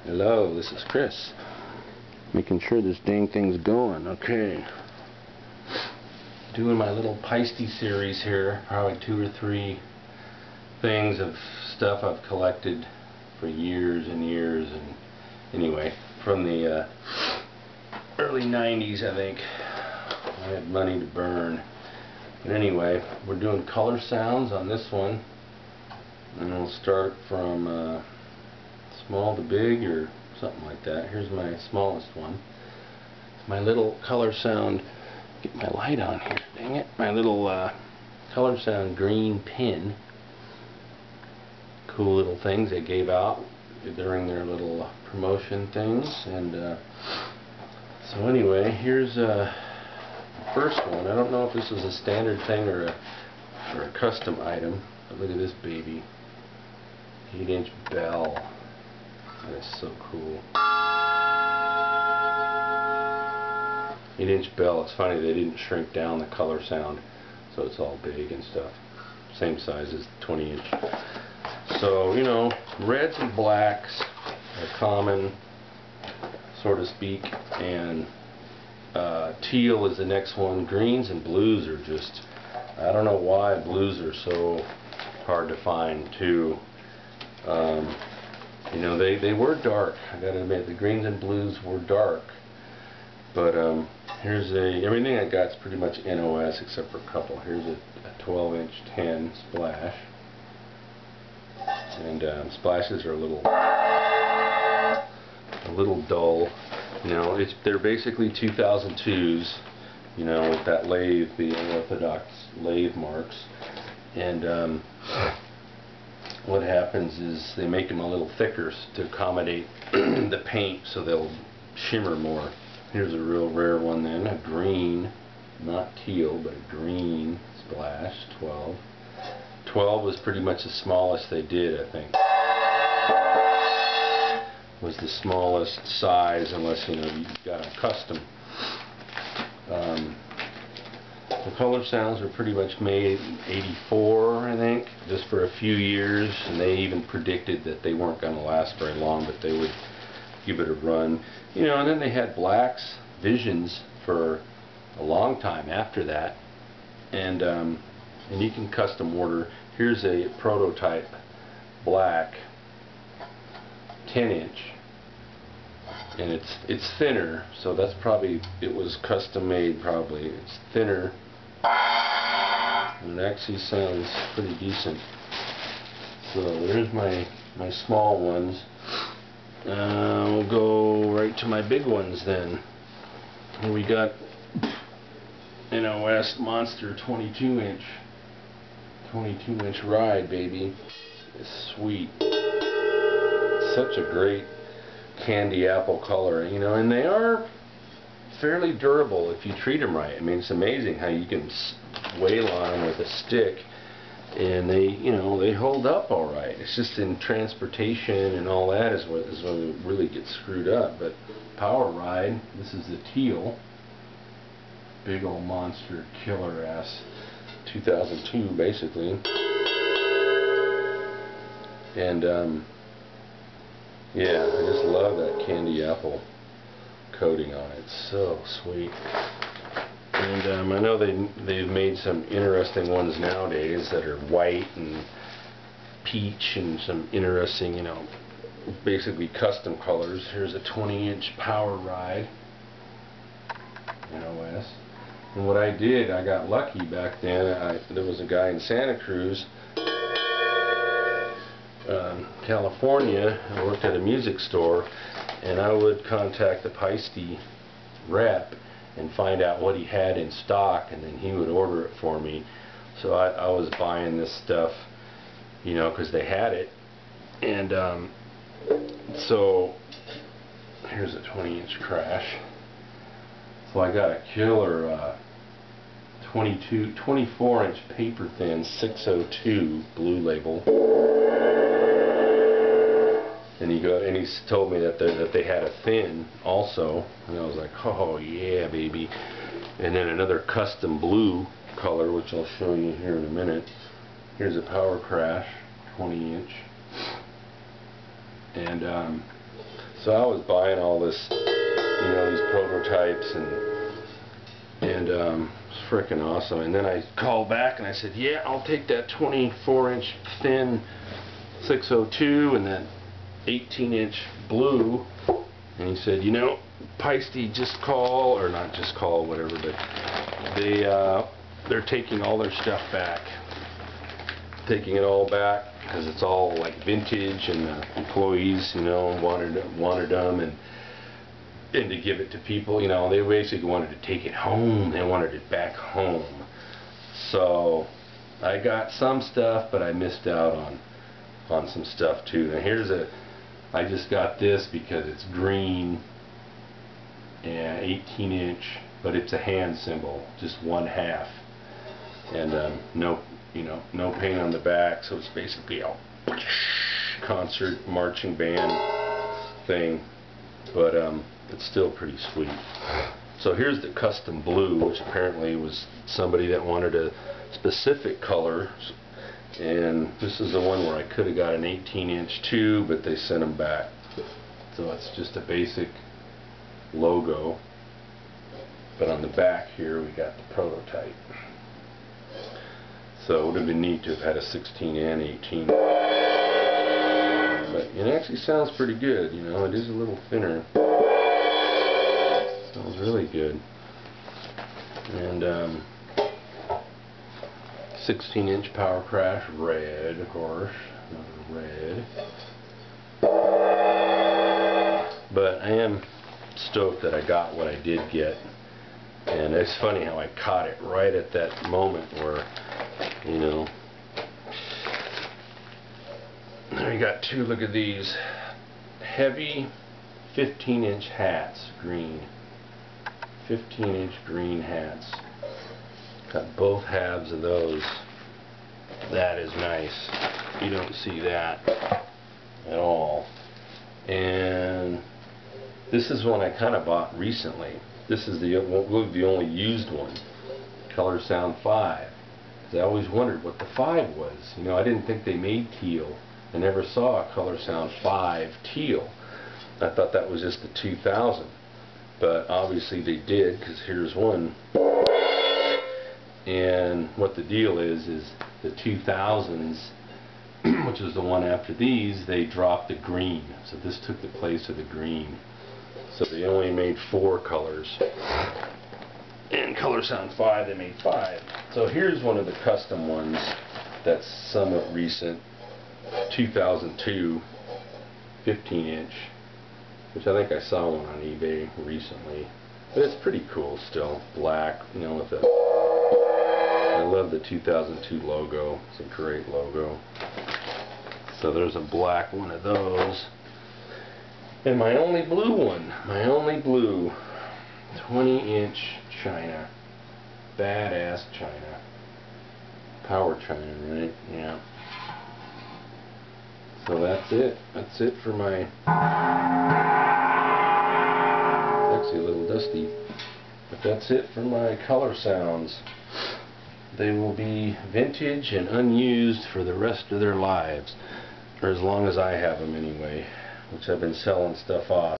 Hello, this is Chris. Making sure this dang thing's going. Okay. Doing my little Paiste series here. Probably 2 or 3 things of stuff I've collected for years and years. And anyway, from the early 90s, I think. I had money to burn. But anyway, we're doing color sounds on this one. And we'll start from small to big or something like that. Here's my smallest one. My little color sound, get my light on here, dang it. My little color sound green pin. Cool little things they gave out during their little promotion things. And so anyway, here's the first one. I don't know if this is a standard thing or a custom item, but look at this baby. 8-inch bell. That is so cool. 8-inch bell. It's funny they didn't shrink down the color sound, so it's all big and stuff. Same size as the 20-inch. So, you know, reds and blacks are common, so to speak, and teal is the next one. Greens and blues are just, I don't know why blues are so hard to find too. You know, they were dark. I gotta admit, the greens and blues were dark. But here's everything I got's pretty much NOS except for a couple. Here's a 12-inch 10 splash, and splashes are a little dull. You know, they're basically 2002s. You know, with that lathe, the unorthodox lathe marks, and what happens is they make them a little thicker to accommodate the paint so they'll shimmer more. Here's a real rare one then, a green, not teal, but a green splash, 12. 12 was pretty much the smallest they did, I think. Was the smallest size, unless, you know, you got them custom. The color sounds were pretty much made in '84, I think, just for a few years, and they even predicted that they weren't going to last very long, but they would give it a run. You know, and then they had blacks, Visions, for a long time after that, and you can custom order. Here's a prototype black 10-inch, and it's thinner, so that's probably, it was custom made probably. It's thinner, and it actually sounds pretty decent. So there's my small ones. We'll go right to my big ones then. Here we got NOS Monster 22-inch ride, baby. It's sweet. Such a great candy apple color, you know, and they are fairly durable if you treat them right. I mean, it's amazing how you can wail on them with a stick and they, you know, they hold up all right. It's just in transportation and all that is when it really gets screwed up. But power ride, this is the teal, big old monster killer ass 2002 basically, and yeah, I just love that candy apple coating on it. It's so sweet. And I know they've made some interesting ones nowadays that are white and peach and some interesting, you know, basically custom colors. Here's a 20-inch power ride, NOS. And what I did, I got lucky back then. There was a guy in Santa Cruz, California. I worked at a music store, and I would contact the Paiste rep and find out what he had in stock, and then he would order it for me. So I was buying this stuff, you know, because they had it. And so here's a 20-inch crash. So I got a killer 24-inch paper thin 602 blue label. And he told me that they had a thin also, and I was like, oh yeah, baby. And then another custom blue color, which I'll show you here in a minute. Here's a power crash, 20-inch. And So I was buying all this, you know, these prototypes, and it's freaking awesome. And then I called back and I said, yeah, I'll take that 24-inch thin 602 and that 18-inch blue. And he said, you know, Paiste just call, or not just call, whatever, but they're taking all their stuff back. Taking it all back because it's all like vintage, and the employees, you know, wanted them, and to give it to people, you know. They basically wanted to take it home. They wanted it back home. So I got some stuff, but I missed out on some stuff too. Now I just got this because it's green and 18-inch, but it's a hand cymbal, just 1/2, and no paint on the back, so it's basically a concert marching band thing, but it's still pretty sweet. So here's the custom blue, which apparently was somebody that wanted a specific color. And this is the one where I could have got an 18-inch too, but they sent them back. So it's just a basic logo. But on the back here we got the prototype. So it would have been neat to have had a 16 and 18. But it actually sounds pretty good, you know. It is a little thinner. Sounds really good. And 16-inch Power Crash red, of course, another red. But I am stoked that I got what I did get, and it's funny how I caught it right at that moment where, you know. There you got two. Look at these heavy 15-inch hats, green. 15-inch green hats. Got both halves of those. That is nice. You don't see that at all. And this is one I kind of bought recently. This is the only used one, colorsound 5. Because I always wondered what the 5 was. You know, I didn't think they made teal. I never saw a colorsound 5 teal. I thought that was just the 2000. But obviously they did, because here's one. And what the deal is the 2000s, which is the one after these, they dropped the green. So this took the place of the green. So they only made 4 colors. And colorsound 5, they made 5. So here's one of the custom ones that's somewhat recent. 2002 15-inch, which I think I saw one on eBay recently. But it's pretty cool still. Black, you know, with the... I love the 2002 logo. It's a great logo. So there's a black one of those. And my only blue one. My only blue 20-inch China. Badass China. Power China, right? Yeah. So that's it. That's it for my... It's actually a little dusty. But that's it for my color sounds. They will be vintage and unused for the rest of their lives. Or as long as I have them anyway. Which I've been selling stuff off.